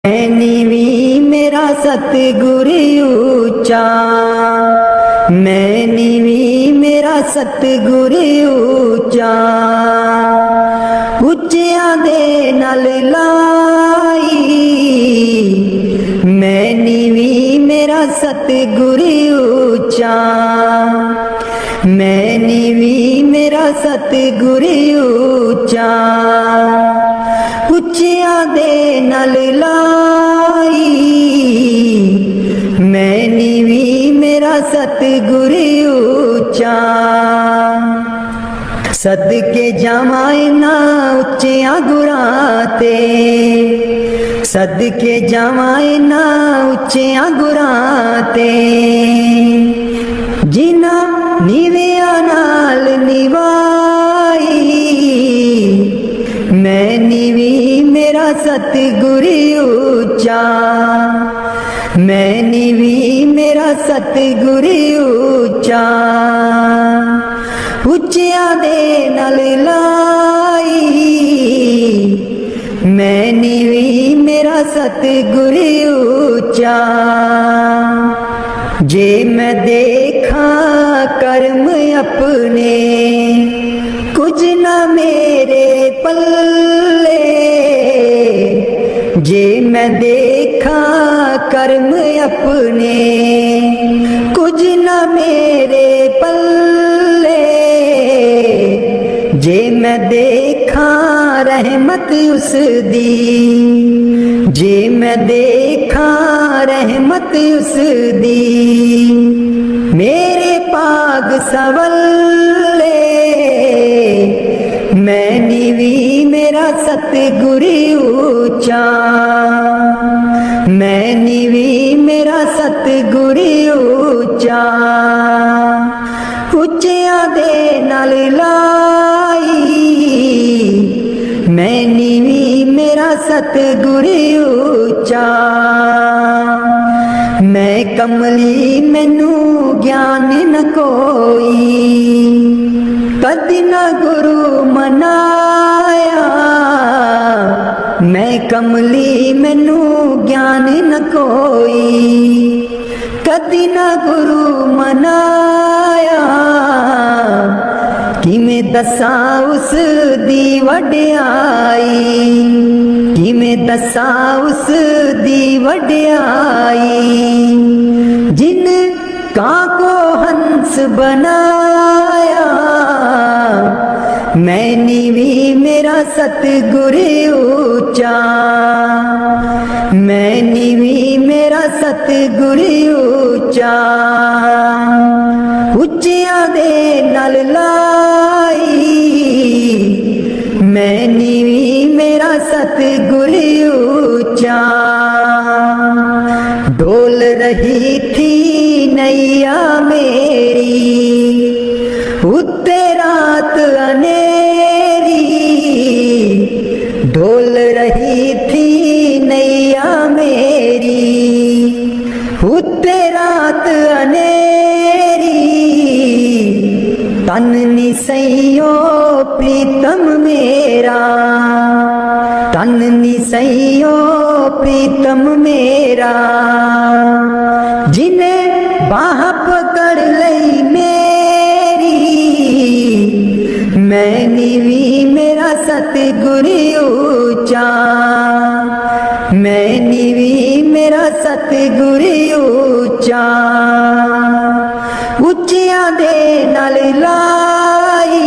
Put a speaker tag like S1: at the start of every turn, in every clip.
S1: Many भी मेरा सतगुर ऊंचा, मैनी भी मेरा सतगुर ऊंचा, ਉੱਚਿਆਂ ਦੇ ਨਾਲ ਲਾਈ। मैनी भी मेरा सतगुर ऊंचा, मैनी भी मेरा सतगुर ऊंचा, ਉੱਚਿਆਂ ਦੇ ਨਾਲ ਲਾਈ। मैनी भी मेरा सतगुर ऊंचा, सदके जावां इन्हां ਉੱਚਿਆਂ गुरां ते, सदके जावां इन्हां ਉੱਚਿਆਂ गुरां ते, जिन्हां नीवियां नाल निभाई। मैनी भी मेरा सतगुर ऊंचा, मैनी भी मेरा सतगुर ऊंचा, ਉੱਚਿਆਂ ਦੇ ਨਾਲ ਲਾਈ। मैनी भी मेरा सतगुर ऊंचा, जे मैं देखा कर्म अपने कुछ न मेरे पल्ले, जे मैं देखा कर्म अपने कुछ न मेरे पल्ले, जे मैं देखा रहमत उस दी, जे मैं देखा रहमत उस दी, मेरे पाग सवल्ले। मैनी भी मेरा सतगुर ऊंचा, मैनी भी मेरा सतगुर ऊंचा, ਉੱਚਿਆਂ ਦੇ ਨਾਲ ਲਾਈ। मैनी भी मेरा सतगुर ऊंचा, मैं कमली मैनू ज्ञान न कोई, कदी न गुरु मनाया। मैं कमली मैनू ज्ञान न कोई, कदी न गुरु मनाया। किमें दसां उस दी वड्याई, किमें दसां उस दी वड्याई, जिन कां को हंस बनाया। मैनी भी मेरा सतगुर ऊंचा, मैनी भी मेरा सतगुर ऊंचा, ਉੱਚਿਆਂ ਦੇ ਨਾਲ ਲਾਈ। मैनी भी मेरा सतगुर ऊंचा, डोल रही थी नैया मेरी उत्ते रात अनेरी, डोल रही थी नैया मेरी उत्ते रात अनेरी। तन निसैयो प्रीतम मेरा, तन निसैयो प्रीतम मेरा, जिन्हें बाह पकड़ लई मेरी। मैनी भी मेरा सतगुर ऊंचा, मैनी भी मेरा सतगुर ऊंचा, ਉੱਚਿਆਂ ਦੇ ਨਾਲ ਲਾਈ।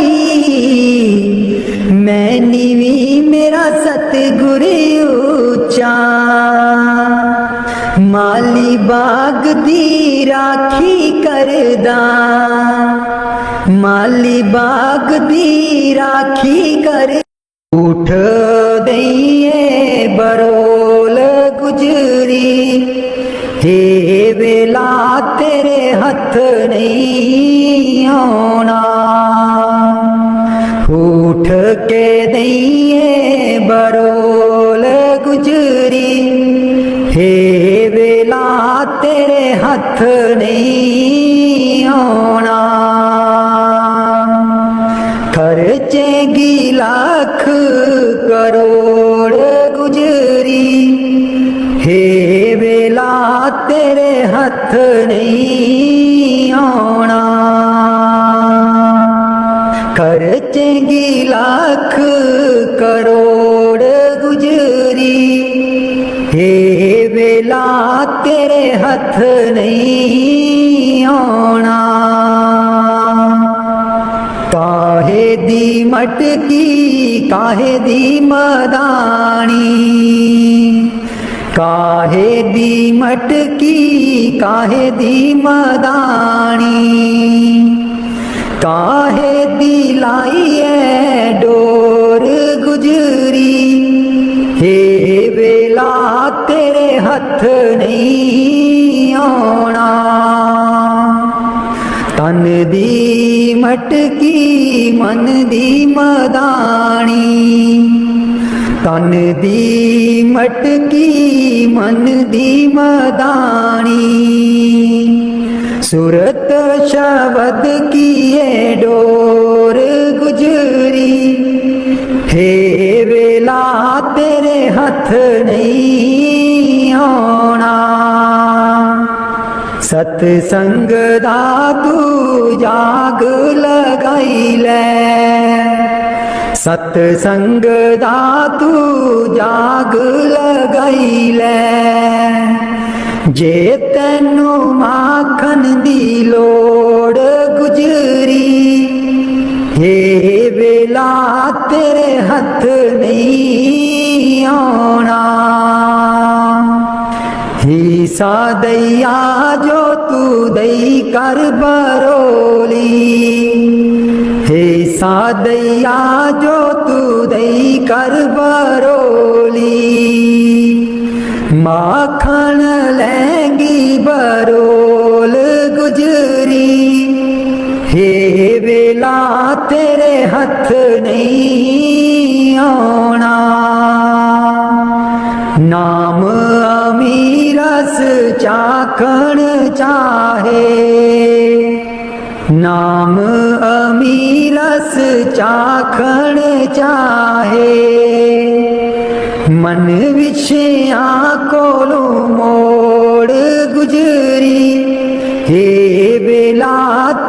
S1: मैनी भी मेरा सतगुर ऊंचा, माली बाग दी राखी करदा, माली बाग दी राखी कर। उठ दईए बरोल गुजरी, हे वेला तेरे हथ नहीं आना। उठ के दईए बरोल गुजरी, हे वेला तेरे हथ नहीं आना। खर्चेगी लाख करोड़ गुजरी, हे वेला तेरे हथ नहीं आना, खर्चेंगी लाख करोड़ गुजरी, हे वेला तेरे हथ नहीं आना। काहे दी मटकी काहे दी मदानी, काहे दी मटकी काहे दी मदानी, काहे दी लाइए डोर गुजरी, हे वेला तेरे हथ नहीं आना। तन दी मटकी मन दी मदानी, तन दी मटकी मन दी मदानी, सूरत शब्द की ये डोर गुजरी, हे वेला तेरे हथ नहीं आना। सतसंग दा तू जाग लगाई ले, सतसंग दा तू जाग लगाई ले, जे तैनू माखन दी लोड़ गुजरी, हे वेला तेरे हथ नहीं आना। हिस्सा दैया जो तू दई कर बरोली, हिस्सा दैया जो तू दई कर बरोली, माखन लेंगी बरोल गुजरी, हे वेला तेरे हथ नहीं आना। नाम अमीरस चाखण चाहे, नाम अमीरस चाखण चाहे, मन विषया कोलो मोड़ गुजरी, हे वेला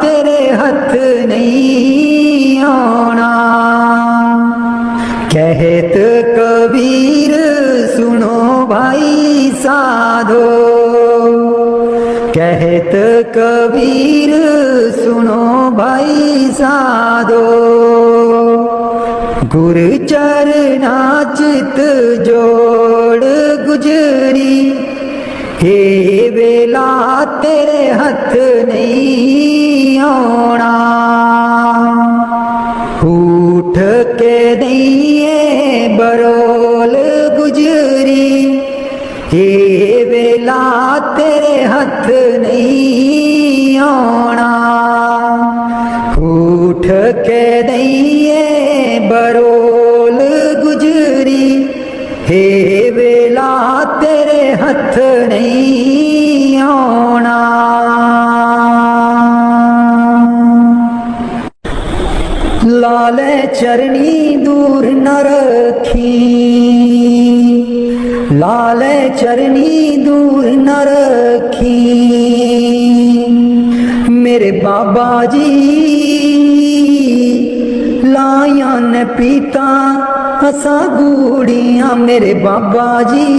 S1: तेरे हथ नहीं आना। कहत कबीर सुनो भाई साधो, कहत कबीर सुनो भाई साधो, गुरु चरना चित जोड़ गुजरी, हे वेला तेरे हथ नहीं आना। उठ के दइए बरोल गुजरी, हे वेला तेरे हथ नहीं आना। उठ के दइए बरोल गुजरी, हे वेला तेरे हथ नहीं आना। लाल चरनी दूर न रखी, लाल चरनी दूर न रखी, मेरे बाबा जी लाया न पीता हसा गूड़ियाँ, मेरे बाबा जी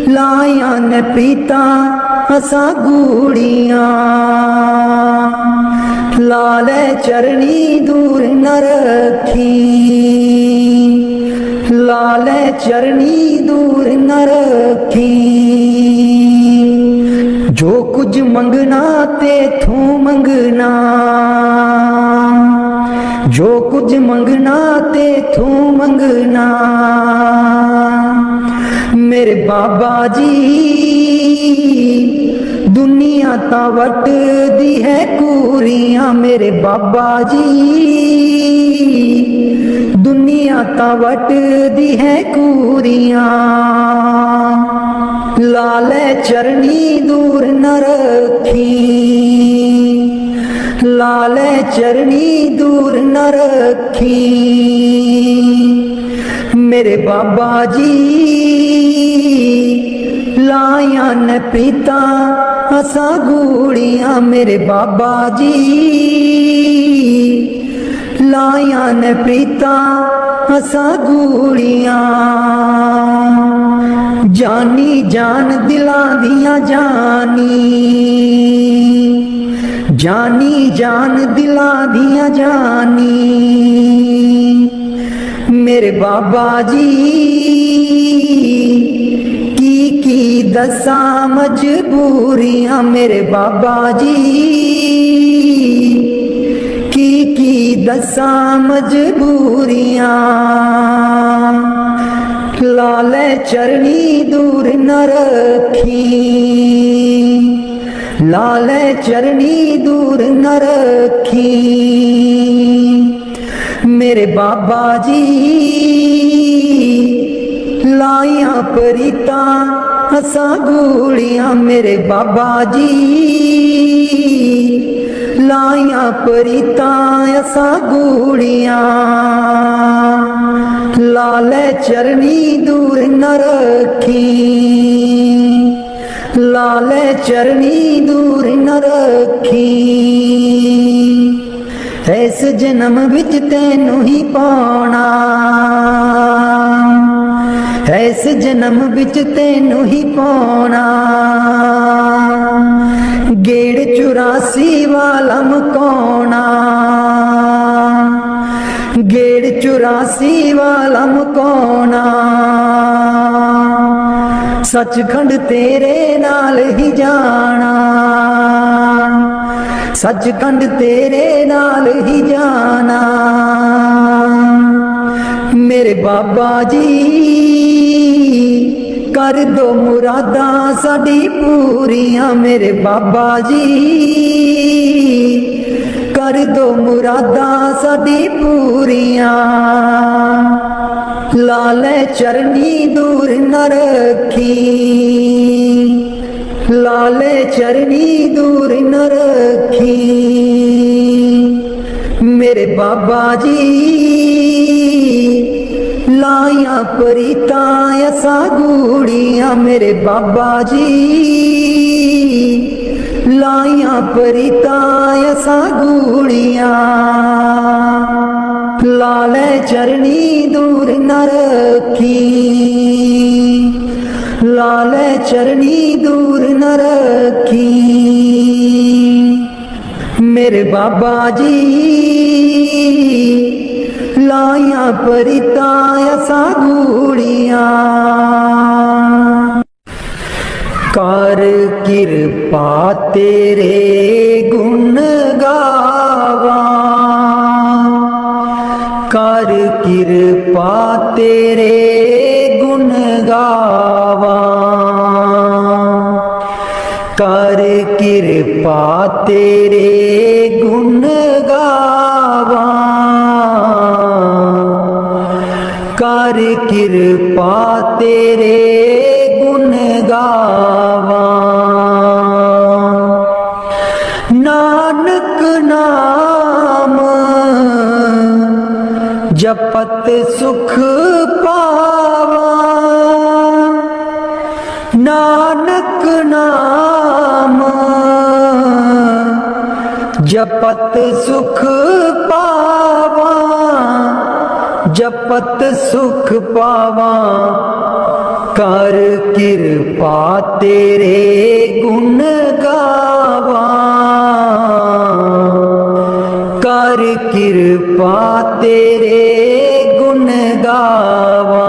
S1: लाया न पीता हसा गूड़ियाँ, लाल चरनी दूर न रखी, लाल चरनी दूर न रखी, जो कुछ मंगना ते थू मंगना, जो कुछ मंगना ते थू मंगना, मेरे बाबा जी दुनिया ता वट दी है कूरियां, मेरे बाबा जी दुनिया ता वट दी है कूरियां, लाल चरनी दूर न रखी, लाल चरनी दूर न रखी, मेरे बाबा जी ने प्रीता असा गूड़ियां मेरे बाबा जी, लाया ने प्रीता असा गूड़ियां, जानी जान दिलां दियां जानी, जानी जान दिलां दियां जानी, मेरे बाबा जी की दसा मजबूरियां मेरे बाबा जी, की दसा मजबूरियां, लाले चरनी दूर न रखी, लाले चरनी दूर न रखी, मेरे बाबा जी लाया प्रीता असा गूड़ियां मेरे बाबा जी, लाया प्रीता असा गूड़ियां, लाले चरनी दूर न रखी, लाले चरनी दूर न रखी, इस जन्म विच तैनू ही पाना, इस जन्म विच तैनू ही पाना, गेड़ 84 वाला मकाना, गेड़ 84 वाला मकाना, सचखंड तेरे नाल ही जाना, सचखंड तेरे नाल ही जाना, मेरे बाबा जी कर दो मुरादा साडी पूरियां मेरे बाबा जी, कर दो मुरादा साडी पूरियां, लाले चरनी दूर न रखी, लाले चरनी दूर न रखी, मेरे बाबा जी लाया प्रीता असा गूड़ियां मेरे बाबा जी, लाया प्रीता असा गूड़ियां, लाले चरनी दूर न रखी, लाले चरनी दूर न रखी, मेरे बाबा जी लाया प्रीता असा गूड़ियां, कर किरपा तेरे गुण गावा, कर किरपा तेरे गुण गावा, कर किरपा तेरे गुण गावा, कर किरपा तेरे गुण गावा, नानक नाम जपत सुख पावा, नानक नाम जपत सुख पावा, जपत सुख पावा, कर किरपा तेरे गुण गावा, कर किरपा तेरे गुण गावा,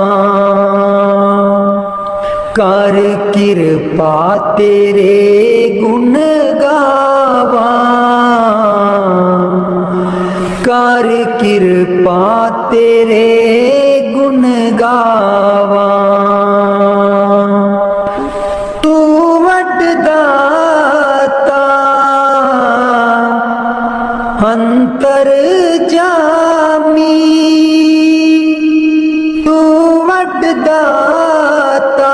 S1: कर किरपा तेरे गुण गावा, कर किरपा तेरे गुण गावा, तू वड्डाता अंतर जामी, तू वड्डाता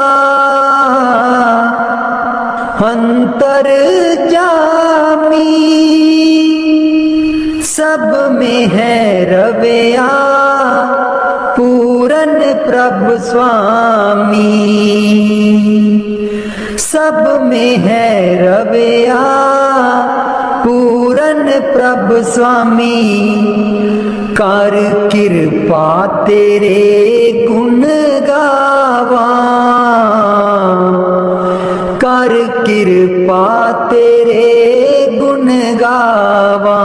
S1: अंतर जामी, सब में है रवैया पूरन प्रभु स्वामी, सब में है रवैया पूरन प्रभ स्वामी कर कृपा तेरे गुण गावा कर कृपा तेरे गुण गावा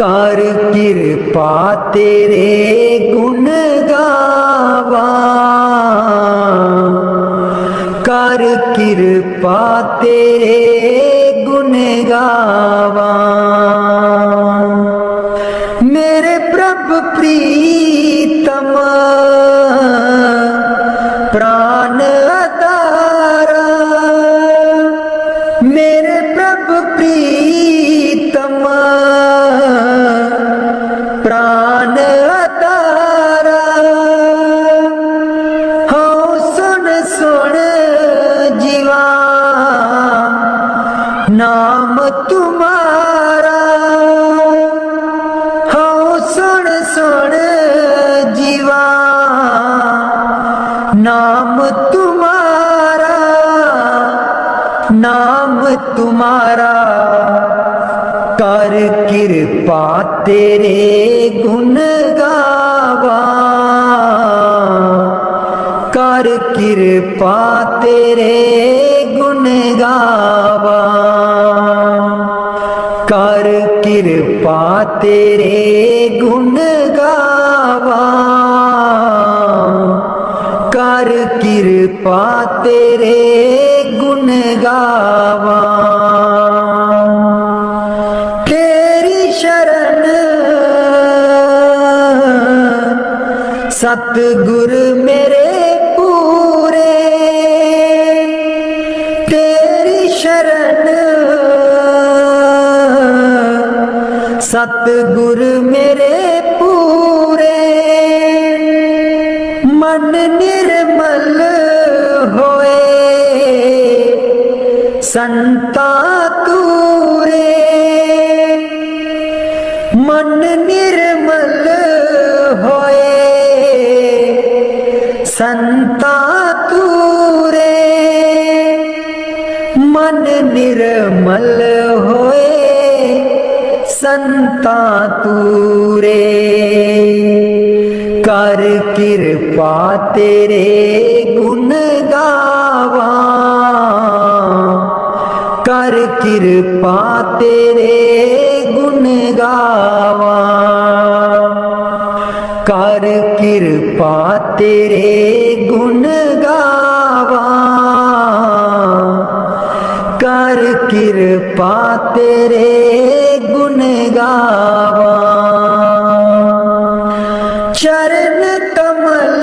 S1: कर कृपा तेरे गुण गावा कर कृपा तेरे गुण गावा मेरे प्रभु प्रीतम प्राण अतारा मेरे प्रभु प्रीतम प्राण अतारा हाँ सुन सुन जीवा नाम तुम्हारा हाँ सुन सुन जीवा नाम तुम्हारा नाम तुम्हारा कर कृपा तेरे गुण गावा कर कृपा तेरे गुण गावा कर कृपा तेरे गुण गावा कर कृपा तेरे गुण गावा तेरी शरण सतगुर मेरे पूरे तेरी शरण सतगुर मेरे पूरे मन निर्मल होए संता तूरे मन निर्मल होए संता तूरे मन निर्मल होए संता तूरे कर कृपा तेरे गुण गावा कर कृपा तेरे गुण गावा कर कृपा तेरे गुण गावा कर कृपा तेरे गुण गावा चरण कमल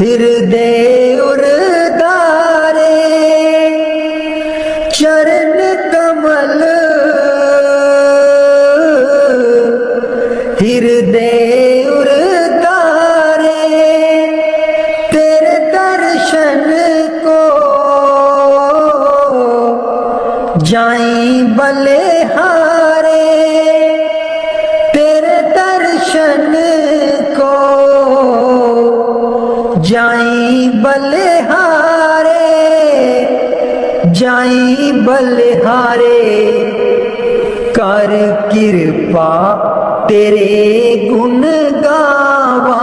S1: हृदय उरदारे चरण कमल हृदय उरदारे तेरे दर्शन को जाई बलिहारे तेरे दर्शन को जाई बलिहारे जाई बलिहारे कर कृपा तेरे गुण गावा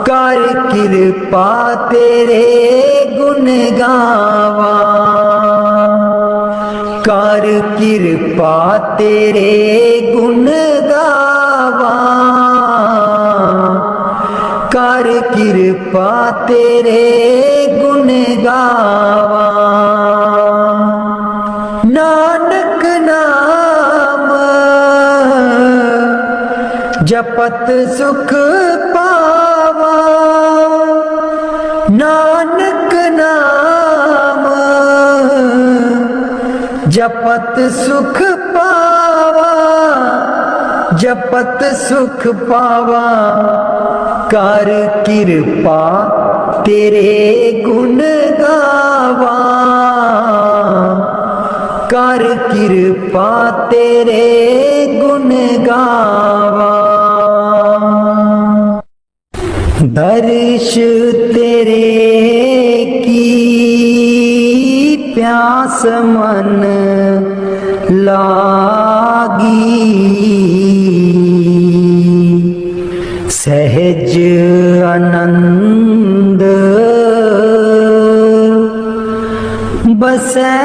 S1: कर कृपा तेरे गुण गावा कर कृपा तेरे गुण गावा कर कृपा तेरे गुण गावा नानक नाम जपत सुख पावा नानक नाम जपत सुख पावा जपत सुख पावा कर कृपा तेरे गुण गावा कर कृपा तेरे गुण गावा। दर्श तेरे की प्यास मन लागी, सहज आनंद बसै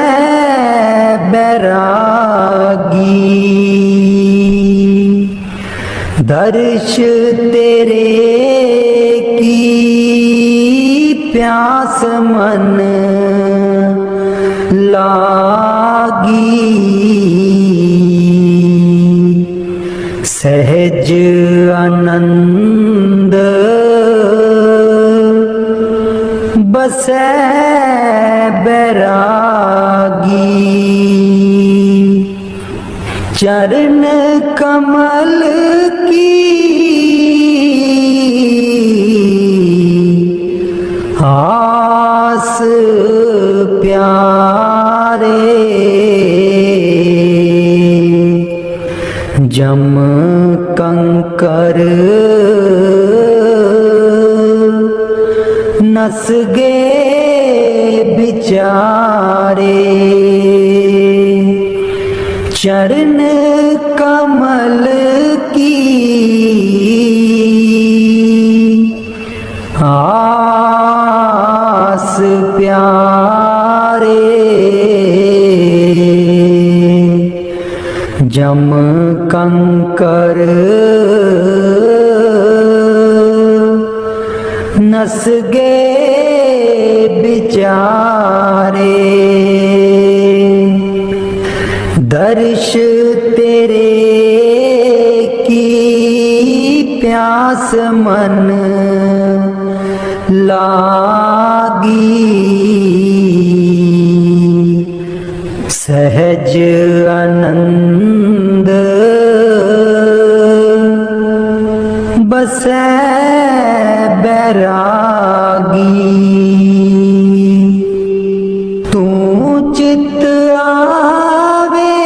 S1: बैरागी। दर्श तेरे की प्यास मन लागी, सहज आनंद बसै बैरागी। चरण कमल की आस प्यारे, जम कंकर नस गे बिचारे। चरण कमल की आस प्यारे, जम कंकर नस गे बिचारे। दर्श तेरे की प्यास मन लागी, सहज आनंद बसै बैरागी। तू चित आवे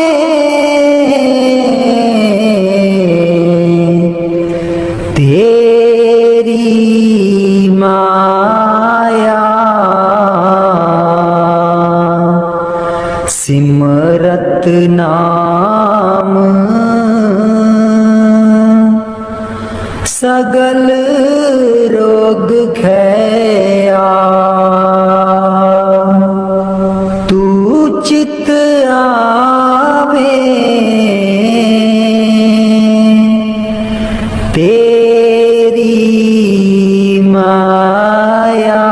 S1: तेरी माया, सिमरत नाम सगल रोग खैया। तू चित आवे तेरी माया,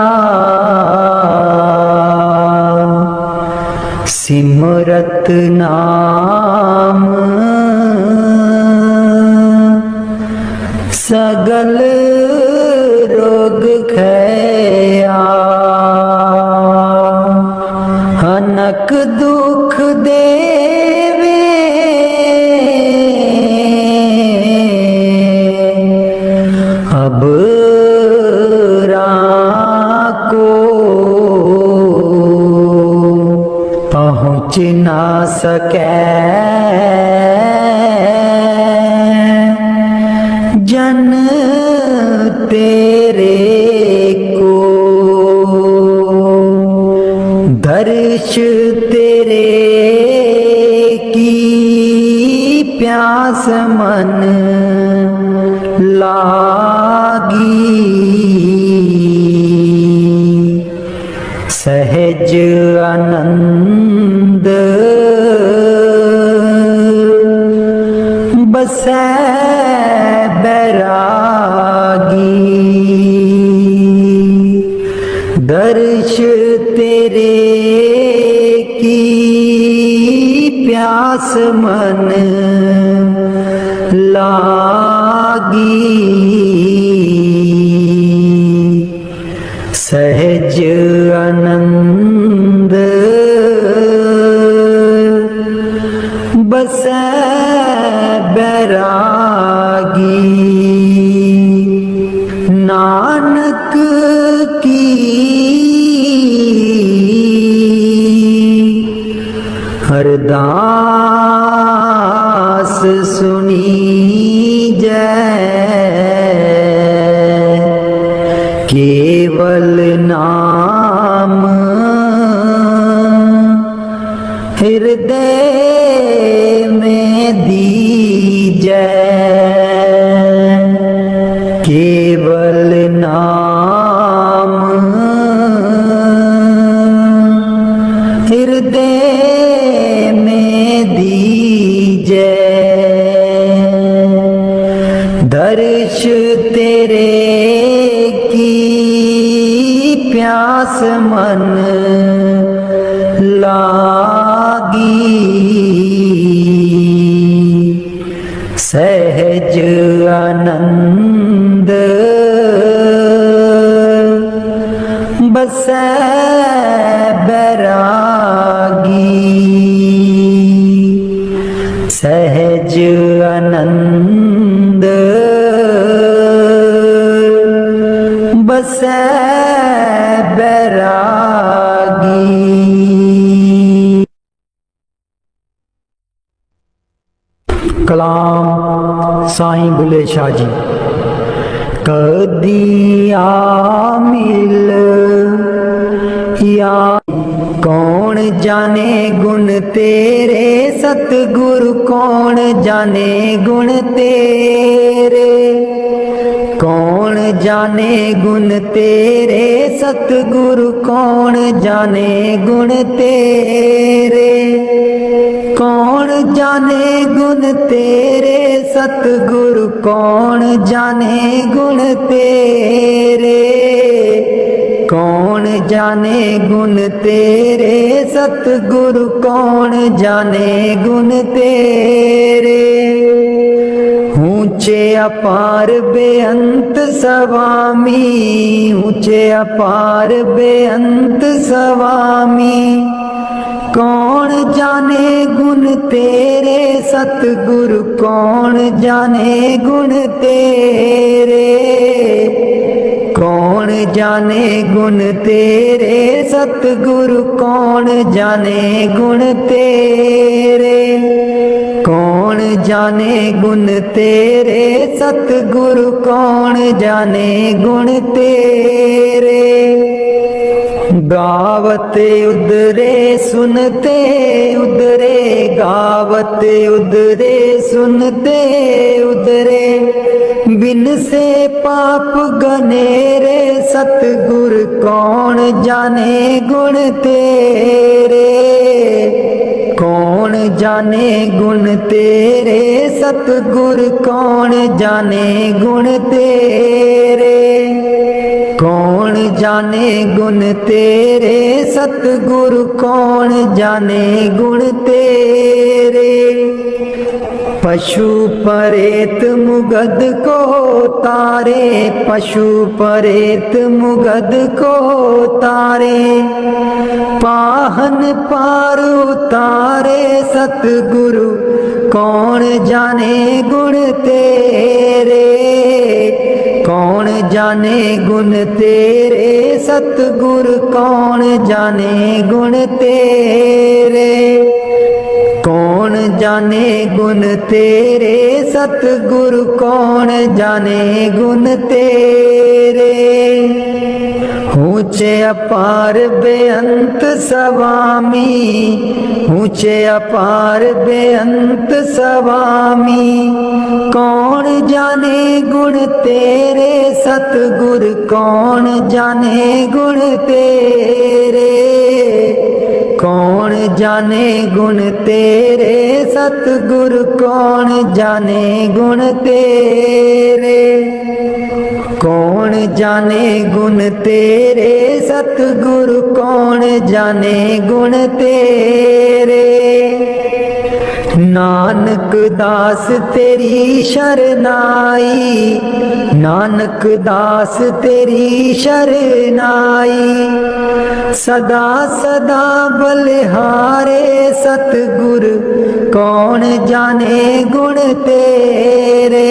S1: सिमरत नाम सगल रोग खैया। अनक दुख देवे अब राको, पहुँच ना सके जन तेरे को। दर्श तेरे की प्यास मन लागी, सहज आनंद बसै बैरागी। दर्श तेरे की प्यास मन लागी, सहज आनंद बसै बैरागी। नानक की अरदास सुनी जय, केवल नाम हृदय में दीजै, केवल नाम हृदय में दीजै। दर्श तेरे की प्यास मन लागी, सहज आनंद बसै बैरागी, सहज आनंद बसै बैरागी। कलाम साईं बुले शाह जी। कदी आ मिल या कौन जाने गुण तेरे, सतगुरु कौन जाने गुण तेरे, कौन जाने गुण तेरे, सतगुरु कौन जाने गुण तेरे, कौन जाने गुण तेरे, सतगुरु कौन जाने गुण तेरे, कौन जाने गुण तेरे, सतगुरु कौन जाने गुण तेरे। ऊंचे अपार बेअंत स्वामी, ऊंचे अपार बेअंत स्वामी, कौन जाने गुण तेरे, सतगुरु कौन जाने गुण तेरे, कौन जाने गुण तेरे, सतगुरु कौन जाने गुण तेरे, कौन जाने गुण तेरे, सतगुरु कौन जाने गुण तेरे। गावत उदरे सुनते उदरे, गावत उदरे सुनते उदरे, बिन से पाप गनेरे, सतगुर कौन जाने गुण तेरे, कौन जाने गुण तेरे, सतगुर कौन जाने गुण तेरे, कौन जाने गुण तेरे, सतगुरु कौन जाने गुण तेरे। पशु परेत मुगद को तारे, पशु परेत मुगद को तारे, पाहन पार उतारे, सतगुरु कौन जाने गुण तेरे, कौन जाने गुण तेरे, सतगुरु कौन जाने गुण तेरे, कौन जाने गुण तेरे, सतगुरु कौन जाने गुण तेरे। ऊंचे अपार बेअंत स्वामी, ऊंचे अपार बेअंत स्वामी, कौन जाने गुण तेरे, सतगुर कौन जाने गुण तेरे, कौन जाने गुण तेरे, सतगुरु कौन जाने गुण तेरे, कौन जाने गुण तेरे, सतगुरु कौन जाने गुण तेरे। नानक दास तेरी शरनाई, नानक दास तेरी शरनाई, सदा सदा बलिहारे, सतगुर कौन जाने गुण तेरे,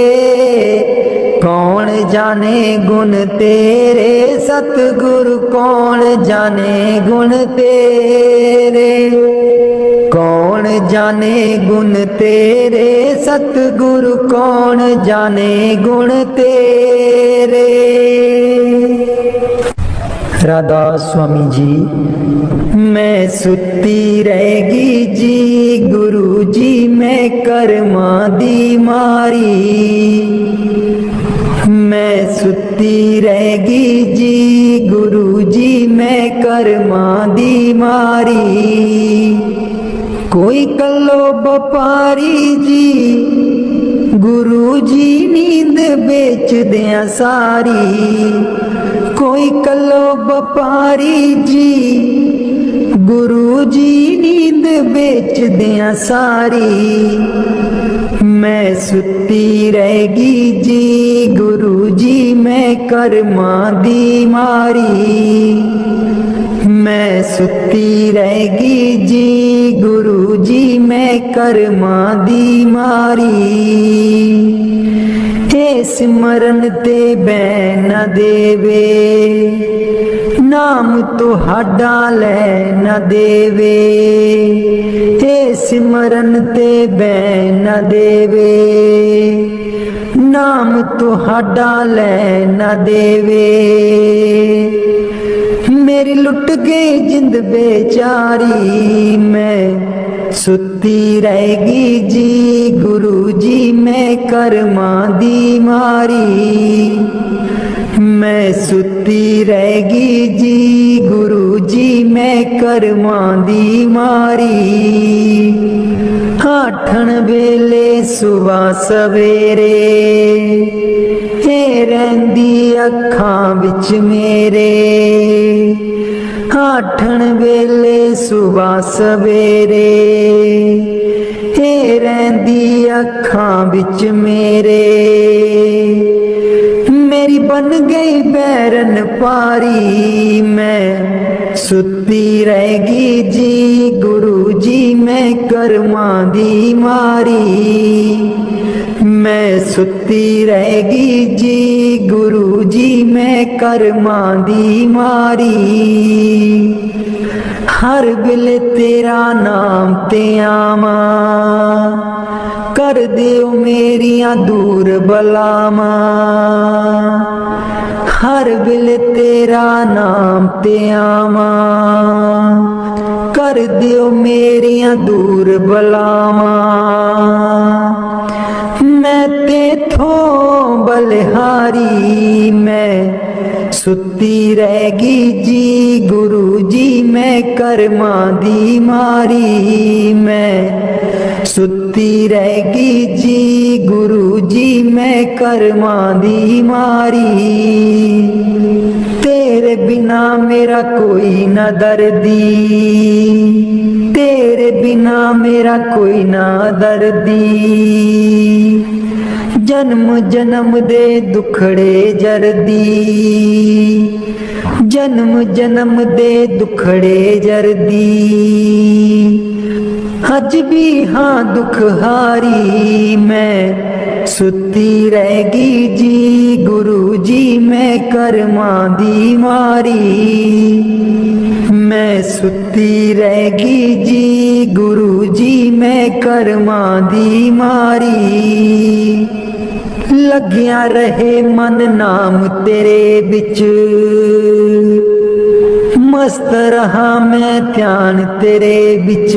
S1: कौन जाने गुण तेरे, सतगुरु कौन जाने गुण तेरे, कौन जाने गुण तेरे, सतगुरु कौन जाने गुण तेरे। रामदास स्वामी जी। मैं सुती रहेगी जी गुरु जी मैं कर्मा दी मारी। मैं सुती रहेगी जी गुरु जी मैं कर्मा दी मारी। कोई कल्लो व्यापारी जी गुरु जी नींद बेच दिया सारी। कोई कल्लो व्यापारी जी गुरु जी नींद बेच दिया सारी। मैं सुती रहेगी जी गुरु जी मैं कर्मा दी मारी। मैं सुती रहेगी जी गुरु जी मैं कर्मा दी मारी। हे सिमरन ते बैन न देवे नाम तुहाडा लै न देवे। हे सिमरन ते बैन न देवे नाम तुहाडा लै न देवे। मेरी लुट गई जिंद बेचारी। मैं सुती रहेगी जी गुरु जी मैं कर्मा दी मारी। मैं सुती रहेगी जी गुरु जी मैं कर्मा दी मारी। आठन वेले सुबह सवेरे हे रहिंदी अखां विच मेरे। आठन वेले सुबह सवेरे हे रहिंदी अखां विच मेरे। मेरी बन गई बैरन पारी। मैं सुती रहेगी जी गुरु जी मैं कर्मा दी मारी। मैं सुती रहेगी जी गुरु जी मैं कर्मा दी मारी। हर वेले तेरा नाम ते आवा कर दियो मेरिया दूर बलावा। हर वेले तेरा नाम ते आवा कर दियो मेरिया दूर बलावा। मैं तेथों बलिहारी। मैं सुती रहेगी जी गुरु जी मैं कर्मा दी मारी। मैं सुती रहेगी जी गुरु जी मैं कर्मा दी मारी। तेरे बिना मेरा कोई न दर्दी। तेरे बिना मेरा कोई ना दर्दी। जन्म जन्म दे दुखड़े जरदी। जन्म जन्म दे दुखड़े जरदी। अज भी हाँ दुख हारी। मैं सुती रहेगी जी गुरु जी मैं कर्मा दी मारी। मैं सुती रहेगी जी गुरु जी मैं कर्मा दी मारी। लग्या रहे मन नाम तेरे बिच मस्त रहा मैं ध्यान तेरे बिच।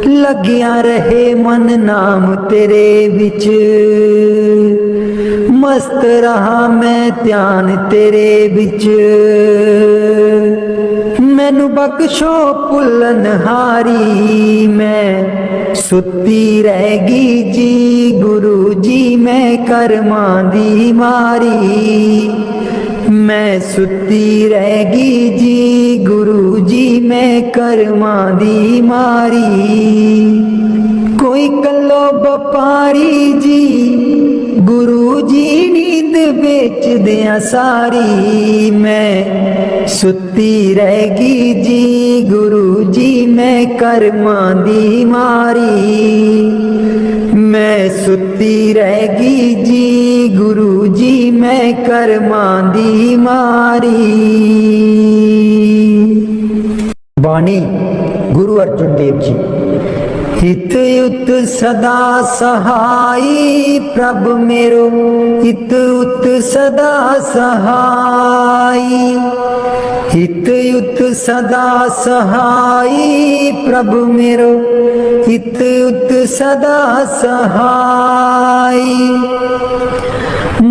S1: लग्या रहे मन नाम तेरे बिच मस्त रहा मैं ध्यान तेरे बिच। मैनू बख्शो भुलन हारी। मैं सुती रहेगी जी गुरु जी मैं कर्मा दी मारी। मैं सुती रहेगी जी गुरु जी मैं कर्मा दी मारी। कोई कल्लो व्यापारी जी गुरु जी नींद बेच दिया सारी। मैं सुती रहेगी जी गुरु जी मैं कर्मा दी मारी। मैं सुती रहेगी जी गुरु जी मैं कर्मा दी मारी। बाणी गुरु अर्जुन देव जी। हित युत सदा सहाई प्रभ मेरो, हित युत सदा सहाई। हित युत सदा सहाई प्रभु मेरो, हित युत सदा सहाई।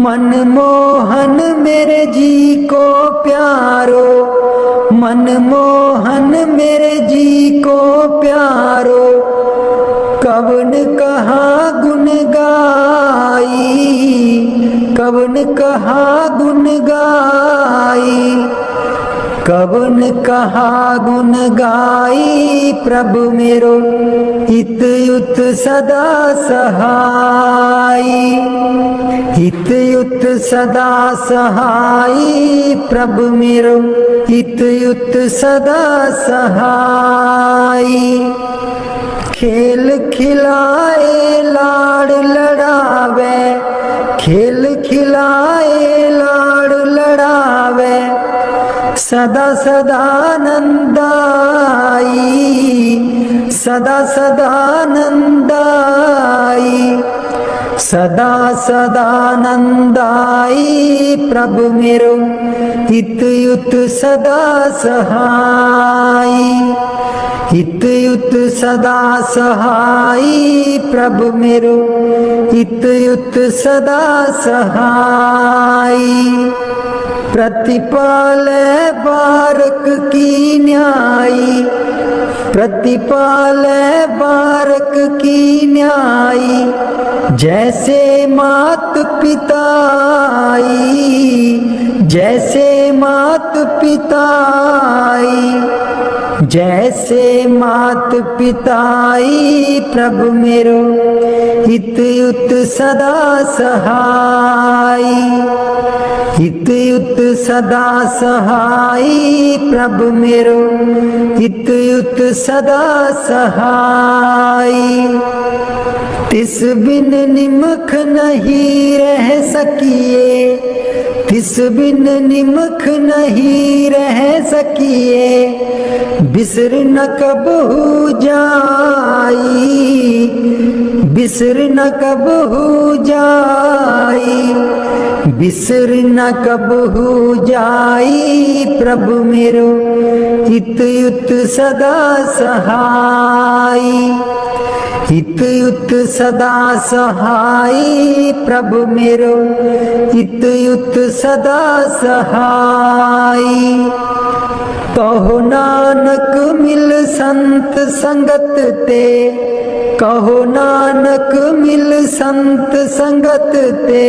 S1: मनमोहन मेरे जी को प्यारो, मनमोहन मेरे जी को प्यारो, कवन कहा गुण गाई, कवन कहा गुण गाई, कवन कहा गुण गाई प्रभु मेरो, हित युत सदा सहाई। हित युत सदा सहाई प्रभु मेरो, हित युत सदा सहाई। खेल खिलाए लाड़ लड़ावे, खेल खिलाए लाड़ लड़ावे, सदा सदानंदाई, सदा सदानंदाई, सदा सदानंदाई प्रभु मेरो, हित युत सदा सहाई। हित युत सदा सहाई प्रभु मेरो, हित युत सदा सहाई। प्रतिपाल बारक की न्यायी, प्रतिपाल बारक की न्यायी, जैसे मात पिताई, जैसे मात पिताई, जैसे मात पिताई प्रभु मेरो, हित युत सदा सहाई। हित युत सदा सहाई प्रभु मेरो, हित युत सदा सहाई। तिस बिन निमख नहीं रह सकिए, तिस बिन निमख नहीं रह सकिए, बिसर न कबहू जाई, बिसर न कबहू जाई, बिसर न कबहू जाई प्रभु मेरो, हित युत सदा सहाई। हित युत सदा सहाई प्रभु मेरो, हित युत सदा सहाई। कहो नानक मिल संत संगत ते, कहो नानक मिल संत संगत ते,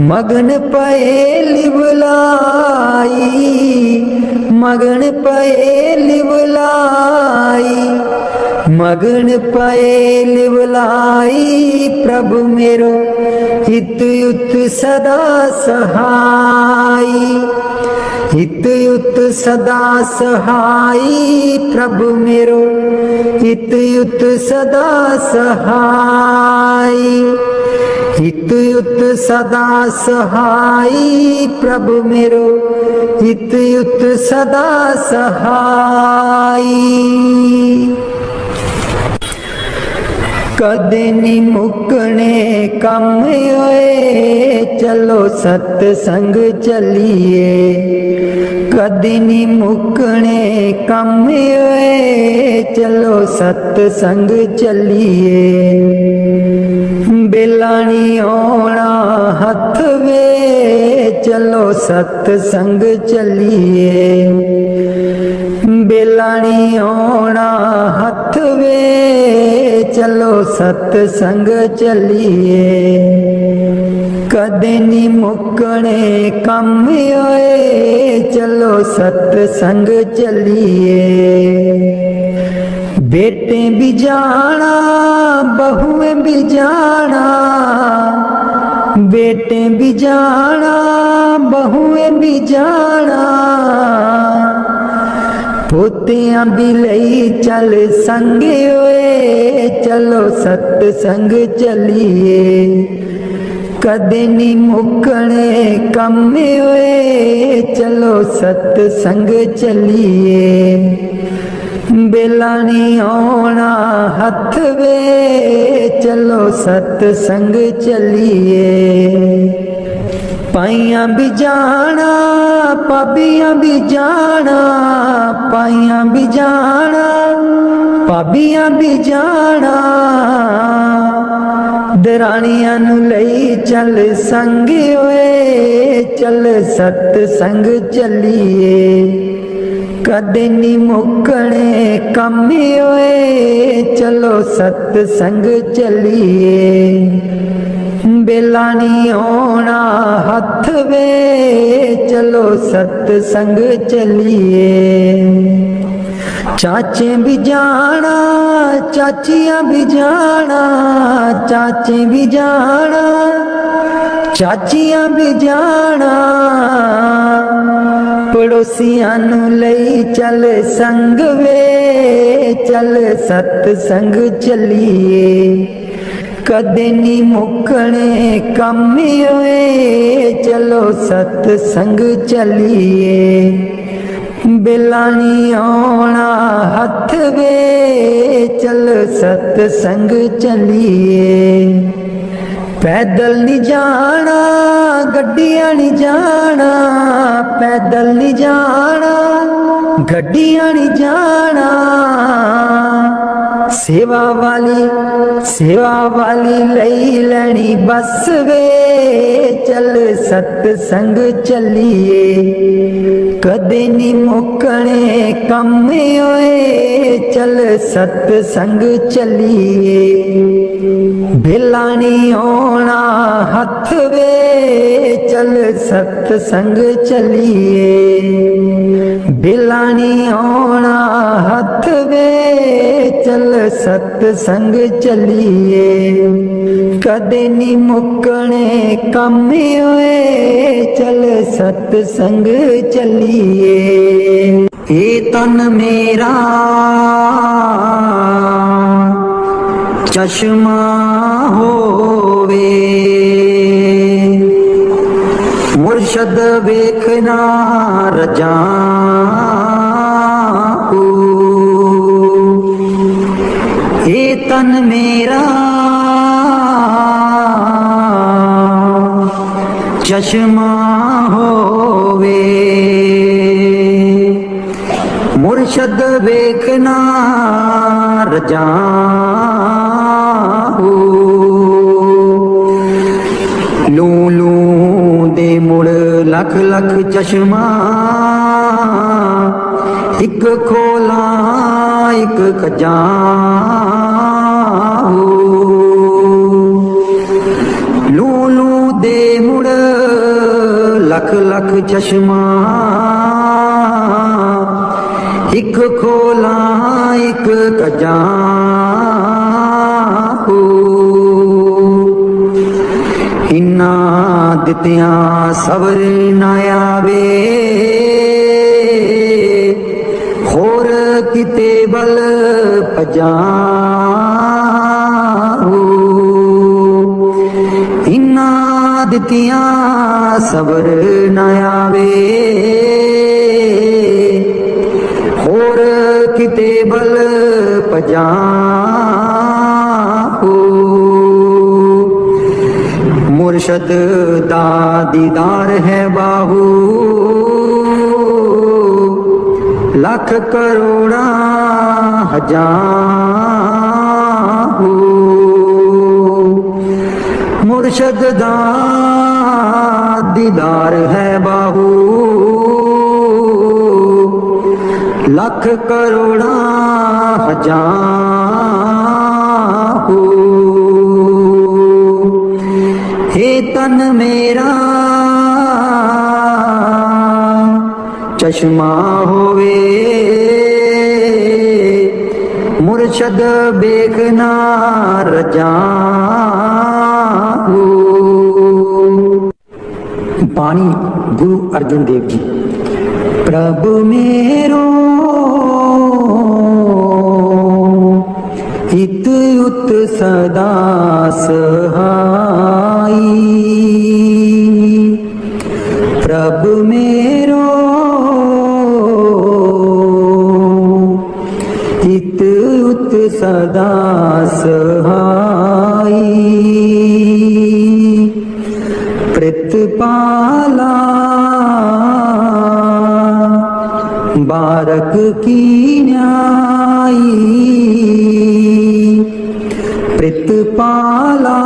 S1: मगन पए लिवलाई, मगन पए लिवलाई, मगन पए लिवलाई प्रभु मेरो, हित युत सदा सहाई। हित युत सदा सहाई प्रभु मेरो, हित युत सदा सहाई। हित युत सदा सहाई प्रभु मेरो, हित युत सदा सहाई। कदे नी मुकने कम होए, चलो सत्संग चलिए, कदे नी मुकने कम होए, चलो सत्संग चलिए। बेलानी होना हथ वे, चलो सत्संग चलिए, बेलानी होना हथ वे, चलो सत्संग चलिए। कदे नी मुकने कम होए, चलो सत्संग चलिए। बेटे भी जाना बहुएं भी जाना, बेटे भी जाना बहुएं भी जाना, पोतियां भी लई चल संगे होए, चलो सत्संग चलिए। कदे नी मुकने कम होए, चलो सत्संग चलिए। बेला नहीं आना हथ वे, चलो सतसंग चलिए। पाइयां भी जाना पाबियां भी जाना, पाइयां भी जाना पाबियां भी जाना, दरानियां नू लई चल संग ओए, चल सतसंग चलिए। कदे नी मुकने कम ओए, चलो सतसंग चलिए। बेला नहीं आना हथ वे, चलो सतसंग चलिए। चाचे भी जाना चाचियां भी जाना, चाचे भी जाना चाचियां भी जाना, पड़ोसियां नू लई चल संग वे, चल सतसंग चलिए। कदे नी मुकने कम होए, चलो सतसंग चलिए। बेला नहीं आना हथ वे, चल सतसंग चलिए। पैदल नहीं जाना गड्डियां नहीं जाना, पैदल नहीं जाना गड्डियां नहीं जाना, सेवा वाली लई लैनी बस वे, चल सतसंग चलिए। कदे नी मुकने कम होए, चल सतसंग चलिए। बेला नहीं आना हथ वे, चल सतसंग चलिए। बेला नहीं आना हथ वे, चल सतसंग चलिए। कदे नी मुकने कम होए, चल सतसंग चलिए। ए तन मेरा चश्मा होवे, मुर्शद वेखना रजाऊं। ए तन मेरा चश्मा होवे, मुर्शद वेखना रजाऊं। लू लू दे मुड़ लख लख चश्मा, एक खोला एक कजाऊं। लू लू दे मुड़ लख लख चश्मा, एक खोला एक कजाऊं। इन्ना दित्तियां सबर ना आवे, होर किते बल भजाऊं। इन्ना दित्तियां सबर ना आवे, होर किते बल भजाऊं। मुर्शद दा दीदार है बाहू, लख करोड़ा हजारूं। मुर्शद दा दीदार है बाहू, लख करोड़ा हजारूं। हे तन मेरा चश्मा होवे, मुर्शद बेखना रजाऊं। बाणी गुरु अर्जुन देव जी। प्रभु मेरो हित उत सदा सहाई, प्रभु मेरो प्रितपाला बारक की न्यायी प्रितपाला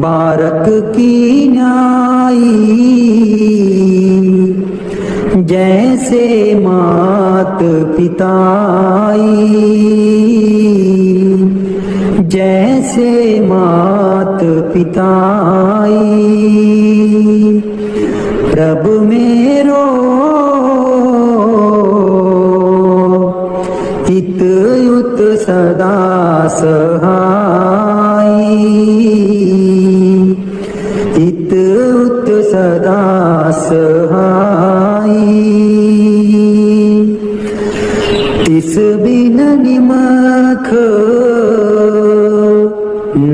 S1: बारक की न्यायी जैसे मात पिताई जैसे मात पिताई प्रभु मेरो हित युत सदा सहाई हित युत सदा सहाई तिस बिन निमख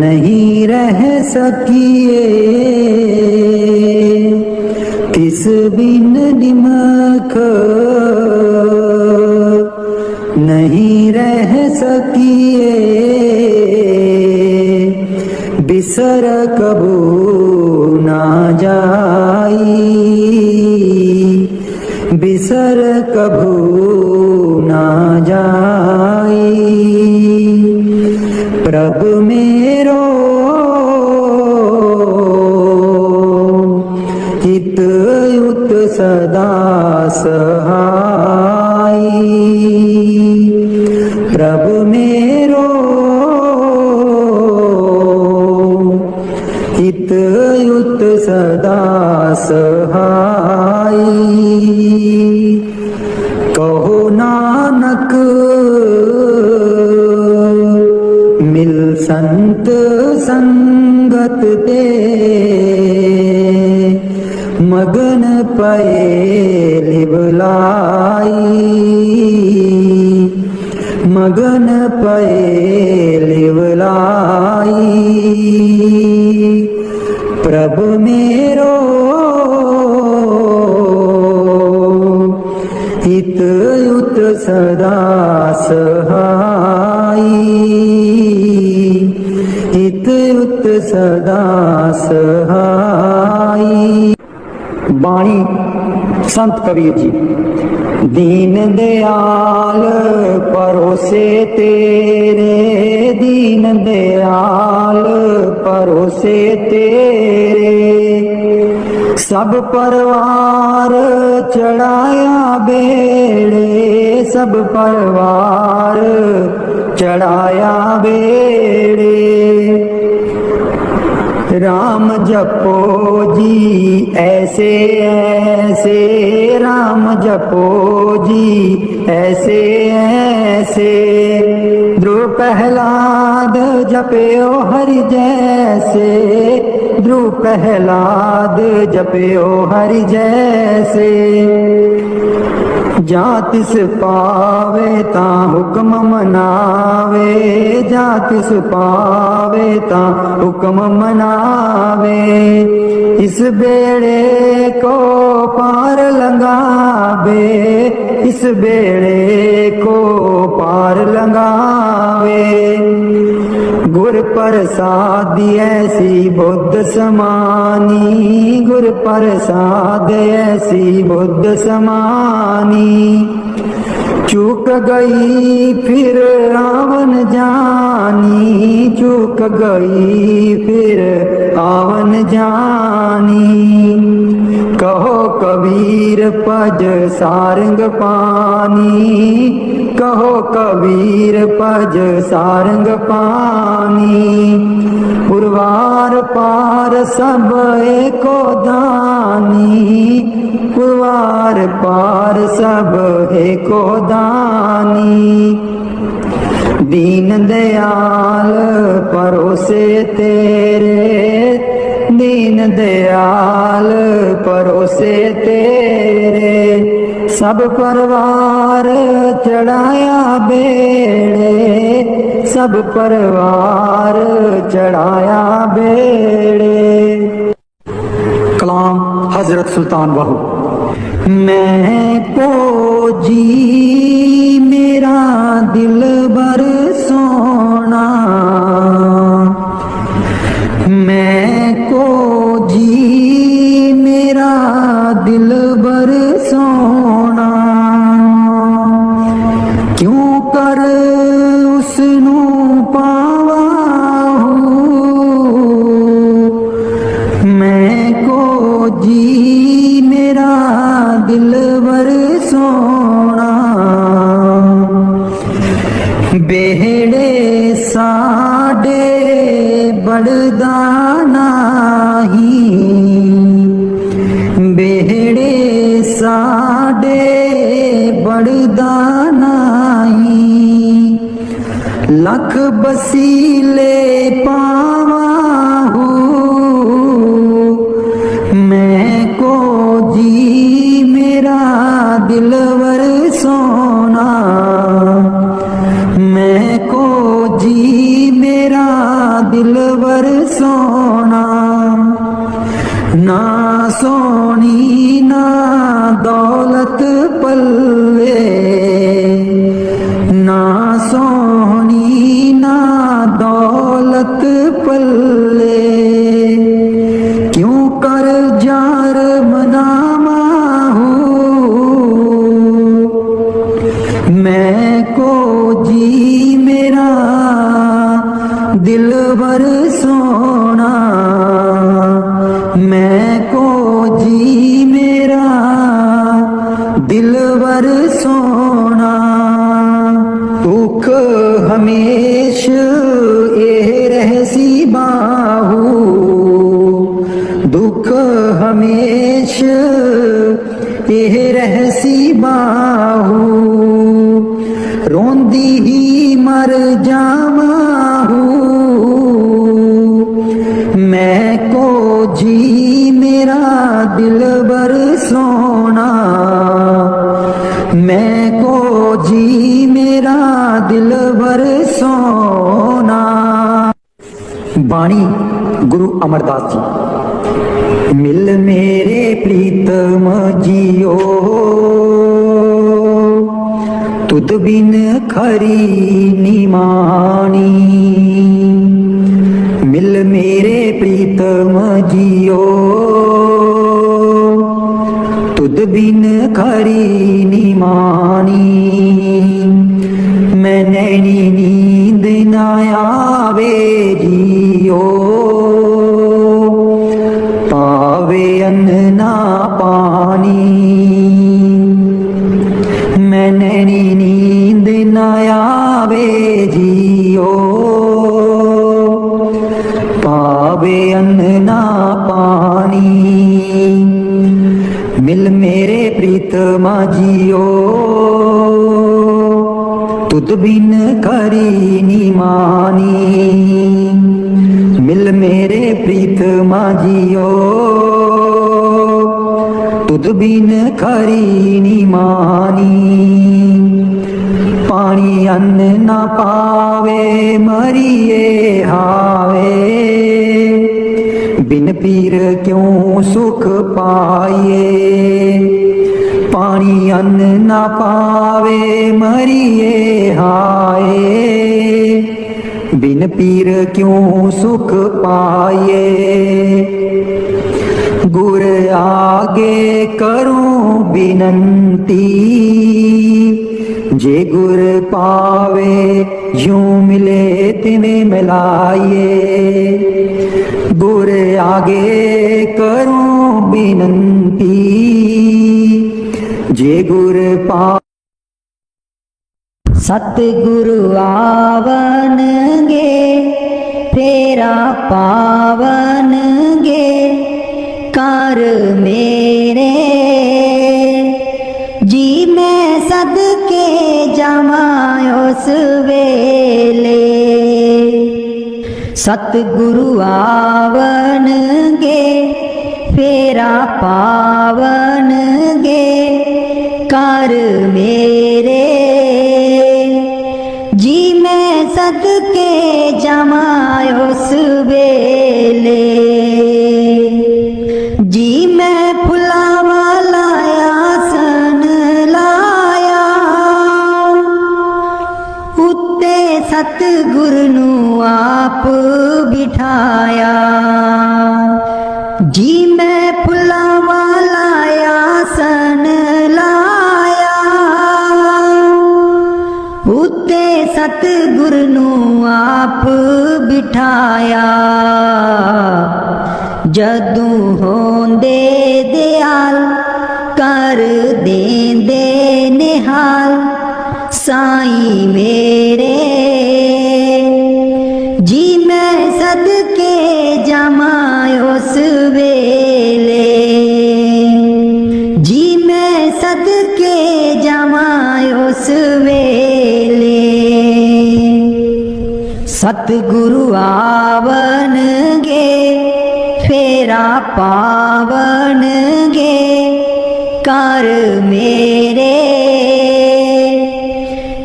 S1: नहीं रह सकिए तिस बिन निमख नहीं रह सकिए बिसर कबू ना जाई बिसर कबू ना जाई प्रभु मेरो हित युत सदा सहाई प्रभु मेरो हित युत सदा सहाई कहो नानक मिल संत संगत ते मगन पए लिवलाई मगन पए लिवलाई प्रभु मेरो हित युत सदा सहाई हित युत सदा सहाई। बाणी संत कबीर जी। दीन दयाल परोसे तेरे दीन दयाल परोसे तेरे सब परवार चढ़ाया बेड़े सब परवार चढ़ाया बेड़े राम जपो जी ऐसे ऐसे राम जपो जी ऐसे ऐसे ध्रुव प्रहलाद जपयो हरि जैसे ध्रुव प्रहलाद जपयो हरि जैसे जातिस पावे ता हुक्म मनावे जातिस पावे ता हुक्म मनावे इस बेड़े को पार लगावे इस बेड़े को पार लगावे गुर प्रसाद ऐसी बुद्ध समानी गुर प्रसाद ऐसी बुद्ध समानी चूक गई फिर आवन जानी चूक गई फिर आवन जानी कहो कबीर पज सारंग पानी कहो कबीर पज सारंग पानी पुरवार पार सब एको दानी पुरवार पार सब एको दानी दीन दयाल परोसे तेरे दीन दयाल परोसे तेरे सब परवार चढ़ाया बेड़े सब परवार चढ़ाया बेड़े। कलाम हजरत सुल्तान बाहू। मैं को जी मेरा दिल बर सोना मैं को जी मेरा दिलबर सोना, क्यों कर उसनू पावा हूँ। मैं को जी मेरा दिलबर सोना, बेहड़े साडे बड़दा नाही, बेहड़े साडे बड़दा नाही। लख बसीले पावा हूँ, मैं को जी मेरा दिलवर सोना, मैं को जी मेरा दिलवर सोना। ना सोनी ना दौलत पल्ले, ना सोनी ना दौलत पल्ले, क्यों कर जार मनामा हूँ। मैं को जी मेरा दिलबर सोना, मैं को जी मेरा दिलबर सोना। दुख हमेश ए रहसी बाहू, दुख हमेश ए रहसी बाहू, रोंदी ही मर जावा हूँ। मैं को जी मेरा दिलबर सोना, मैं को जी मेरा दिलबर सोना। बाणी गुरु अमरदास जी। मिल मेरे प्रीतम जियो, तुद बिन खरी निमानी। मिल मेरे प्रीतम जियो, तुद बिन खरी निमानी। मैं नैनी नींद न आवे जियो, पावे अन्न ना पानी। मैं नैनी नींद न आवे जियो, पावे अन्न ना पानी। मिल मेरे प्रीतमा जियो, तुद बिन करी निमानी। मिल मेरे प्रीतमा जियो, तुद बिन खरी निमानी। पानी अन्न न पावे मरिए हावे, बिन पीर क्यों सुख पाइए। पानी अन्न न पावे मरिए हाय, बिन पीर क्यों सुख पाइए। गुर आगे करूं बिनंती, जे गुर पावे यूं मिले तिने मिलाइए। गुर आगे करूं बिनंती, जे गुर पा।
S2: सतगुरु आवनगे फेरा पावनगे, कर मेरे जी मैं सदके जावां उस वेले। सतगुरु आवनगे फेरा पावनगे, कर मेरे जी मैं सदके जावां उस वेले। जी मैं फुलां वाला आसन लाया, उत्ते सतगुरु नू आप बिठाया। जी मैं फुलां वाला आसन लाया, उत्ते सतगुर नू आप बिठाया। जदों होंदे दयाल कर देंदे निहाल साईं मेरे। जी मैं सदके जावां उस वेले, जी मैं सदके जावां उस वेले। सतगुरु आवनगे फेरा पावनगे कर मेरे।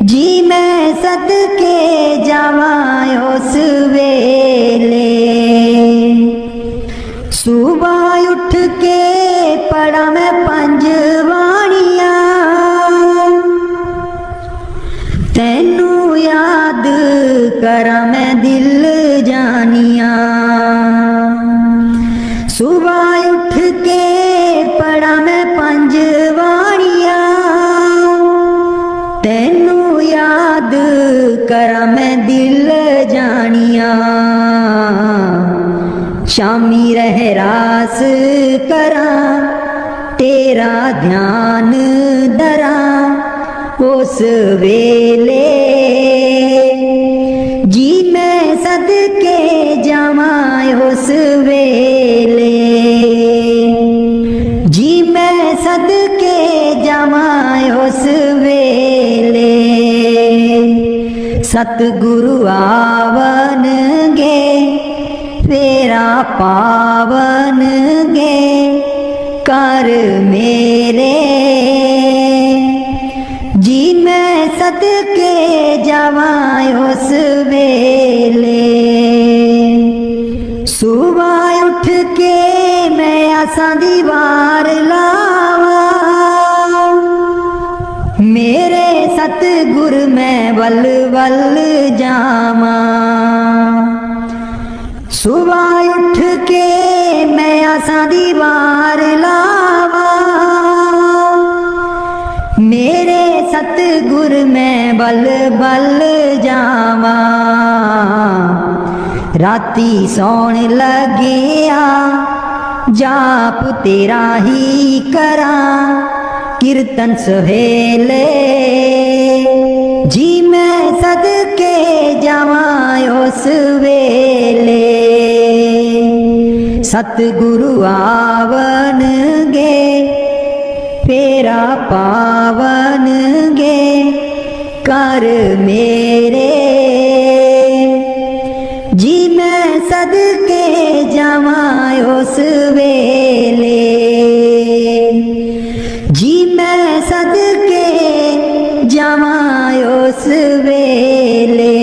S2: जी मैं सदके जावां उस वेले। सुबह उठ के पढ़ा मैं पंज बाणियां, तैनू याद करा मैं दिल जानिया। सुबह उठ के पढ़ा मैं पंज बाणियां, तैनू याद करा मैं दिल जानिया। शामी रहरास करा तेरा ध्यान धरा उस वेले। जी मैं सदके जावां उस वेले, जी मैं सदके जावां उस वेले। सतगुरु आवनगे फेरा पावनगे कर मेरे। जी मैं सदके जावां उस वेले। सुबह उठ के मैं आसां दी वार लावा, मेरे सतगुर मैं वल वल जावां। सुबह उठ के मैं आसां दी वार लावा, मेरे सतगुर मैं बल बल जावां। राती सौण लगिया जाप तेरा ही करा कीर्तन सवेले। जी मैं सदके जावां उस वेले। सतगुरु आवनगे फेरा पावनगे कर मेरे। जी मैं सदके जावां उस वेले, जी मैं सदके जावां उस वेले।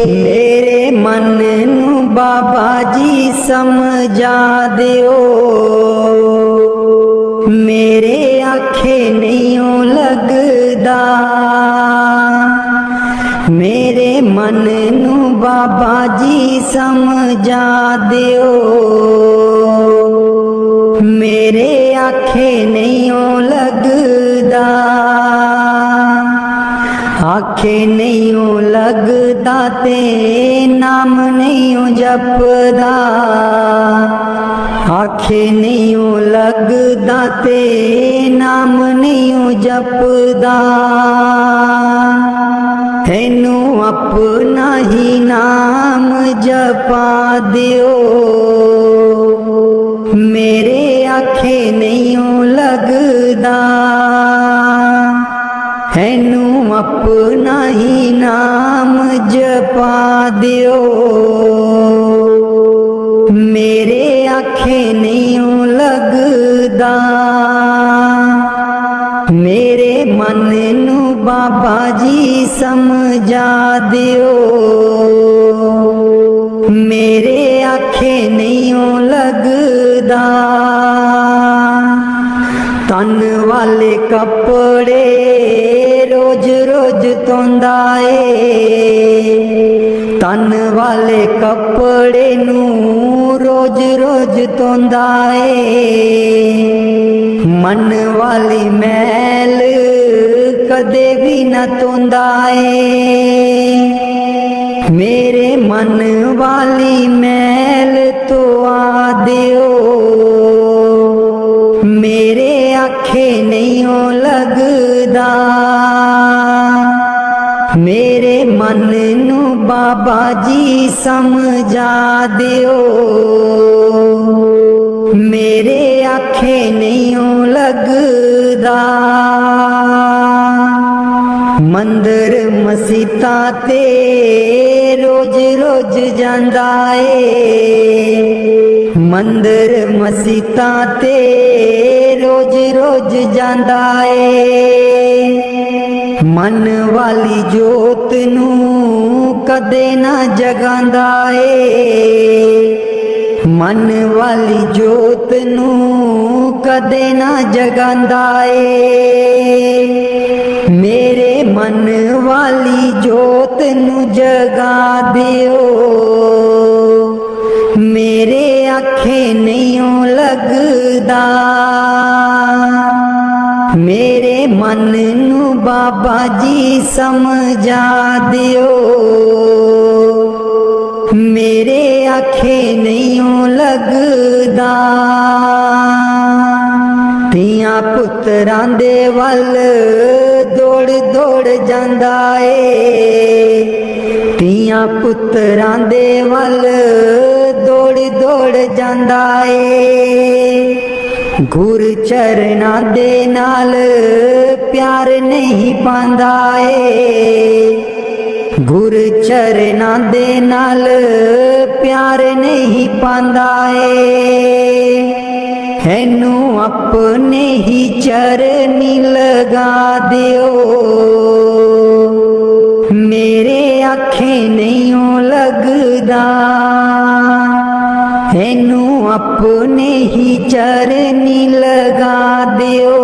S1: मेरे मन नू बाबा जी समझा दियो, मेरे आखे नहीं लगदा। मेरे मन नू बाबा जी समझा दियो, मेरे आखे नहीं लगदा। आखे नहीं लगदा ते नाम नहीं जपदा। आखे नहीं लगदा ते नाम नहीं जपदा। तैनू अपना ही नाम जपा दियो, मेरे आखे नहीं लगदा। तैनू अपना ही नाम जपा दियो, मेरे आखे नहीं लगदा। मेरे मन नू बाबा जी समझा दियो, मेरे आखे नहीं लगदा। तन वाले कपड़े रोज रोज धोंदा ए, तन वाले कपड़े नू रोज रोज रोज तोंदा ए मन वाली मैल कदे भी न तोंदा ए मेरे मन वाली मैल तो आ दियो मेरे आखे नहीं हो लगदा मेरे मन नू बाबा जी समझा दियो मेरे आखे नहीं हो लगदा मंदिर मसीता ते रोज रोज जांदा ए मंदिर मसीता ते रोज रोज जांदा ए मन वाली जोत नू कदे ना जगांदा ए मन वाली जोत नू कदे ना जगांदा ए मेरे मन वाली जोत नू जगा दियो मेरे आखे नहीं हो लगदा मेरे मन नू बाबा जी समझा दियो मेरे आखे नहीं हो लगदा ਧੀਆਂ ਪੁੱਤਰਾਂ ਦੇ ਵੱਲ ਦੌੜ ਦੌੜ ਜਾਂਦਾ ਏ ਧੀਆਂ ਪੁੱਤਰਾਂ ਦੇ ਵੱਲ ਦੌੜ ਦੌੜ ਜਾਂਦਾ ਏ ਗੁਰ ਚਰਨਾਂ ਦੇ ਨਾਲ ਪਿਆਰ ਨਹੀਂ ਪਾਉਂਦਾ ਏ ਗੁਰ ਚਰਨਾਂ ਦੇ ਨਾਲ ਪਿਆਰ ਨਹੀਂ ਪਾਉਂਦਾ ਏ हैनू अपने ही चरनी लगा दियो मेरे आखे नहीं हो लगदा हैनू अपने ही चरनी लगा दियो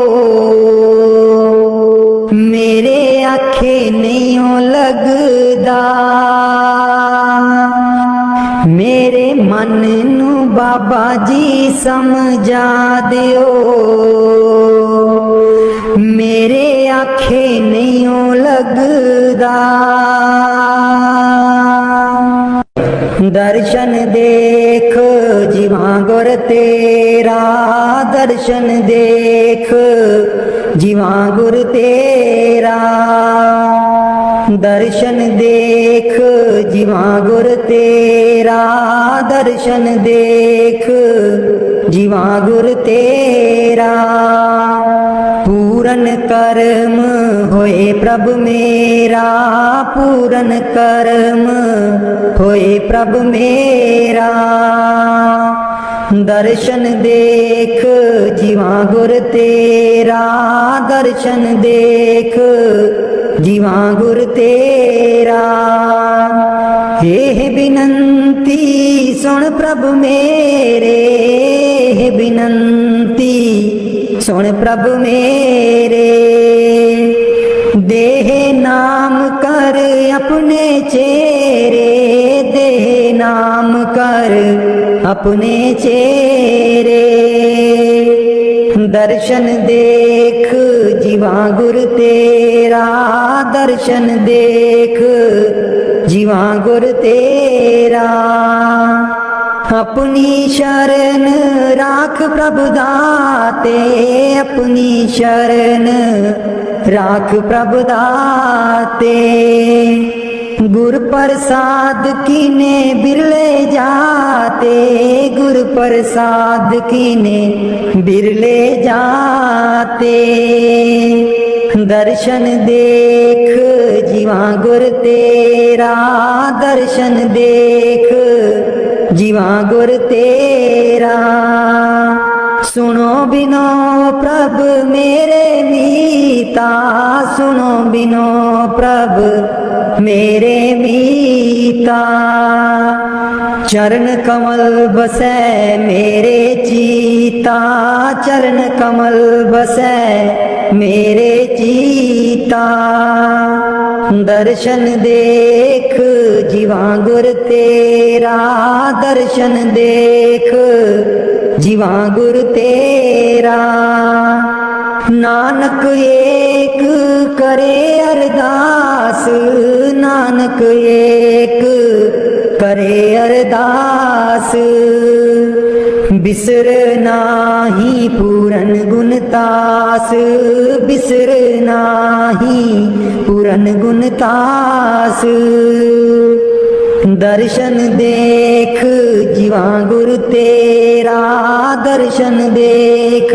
S1: मेरे आखे नहीं हो लगदा मेरे मन नू बाबा जी समझा दियो मेरे आखे नहीं हो लगदा दर्शन देख जीवा गुर तेरा दर्शन देख जीवा गुर तेरा दर्शन देख जीवा गुर तेरा दर्शन देख जीवा गुर तेरा पूरन कर्म होए प्रभु मेरा पूरन कर्म होए प्रभु मेरा दर्शन देख जीवा गुर तेरा दर्शन देख जीवा गुर तेरा हे बिनंती सुन प्रभु मेरे हे बिनंती सुन प्रभु मेरे देह नाम कर अपने चेहरे देह नाम कर अपने चेहरे दर्शन देख जीवा गुर तेरा दर्शन देख जीवा गुर तेरा अपनी शरण राख प्रभु दाते अपनी शरण राख प्रभु दाते गुर प्रसाद कीने बिरले जाते गुर प्रसाद कीने बिरले जाते दर्शन देख जीवा गुर तेरा दर्शन देख जीवा गुर तेरा सुनो बिनो प्रभु मेरे मीता सुनो बिनो प्रभु मेरे मीता चरण कमल बसै मेरे चीता चरण कमल बसै मेरे चीता दर्शन देख जीवा गुर तेरा दर्शन देख जीवा गुर तेरा। नानक एक करे अरदास नानक एक करे अरदास। बिसर नाही पूरन गुणतास बिसर नाही पूरन गुणतास। दर्शन देख जीवा गुर तेरा दर्शन देख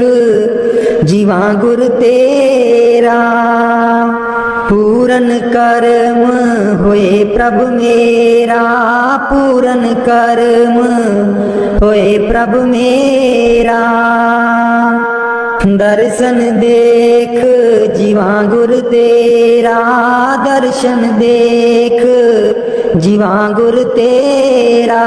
S1: जीवा गुर तेरा। पूरन कर्म होए प्रभ मेरा पूरन कर्म होए प्रभ मेरा। दर्शन देख जीवा गुर तेरा दर्शन देख जीवा गुर तेरा।